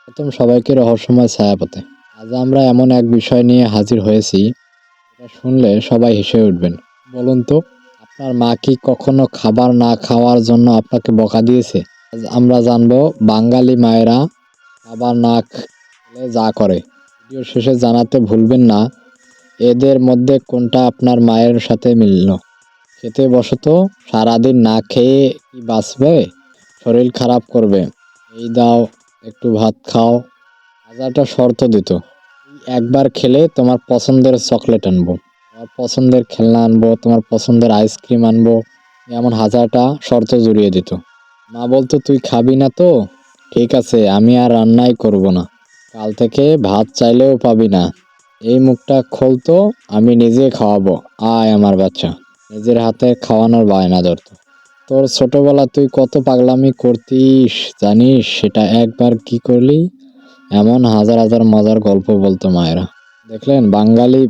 প্রথম সবাইকে রহস্যময় ছায়াপথে। আজ আমরা এমন এক বিষয় নিয়ে হাজির হয়েছি, এটা শুনলে সবাই হেসে উঠবেন। বলুন তো, আপনার মা কি কখনো খাবার না খাওয়ার জন্য আপনাকে বকা দিয়েছে? আজ আমরা জানবো বাঙালি মায়েরা খাবার না খেলে যা করে। ভিডিও শেষে জানাতে ভুলবেন না এদের মধ্যে কোনটা আপনার মায়ের সাথে মিলল। খেতে বসো তো, সারাদিন না খেয়ে কি বাঁচবে? শরীর খারাপ করবে। এই দাও, একটু ভাত খাও। হাজারটা শর্ত দিত, একবার খেলে তোমার পছন্দের চকলেট আনবো, তোমার পছন্দের খেলনা আনবো, তোমার পছন্দের আইসক্রিম আনবো, এমন হাজারটা শর্ত জুড়িয়ে দিত। মা বলতো, তুই খাবি না তো ঠিক আছে, আমি আর রান্নাই করব না, কাল থেকে ভাত চাইলেও পাবি না। এই মুখটা খোলতো, আমি নিজে খাওয়াবো, আয় আমার বাচ্চা। নিজের হাতে খাওয়ানোর বায়না ধরতো। তোর ছোটবেলা তুই কত পাগলামি করতিস জানিস, সেটা একবার কি করলি? এমন হাজার হাজার মজার গল্প বলতো মায়েরা। দেখলেন, বাঙালি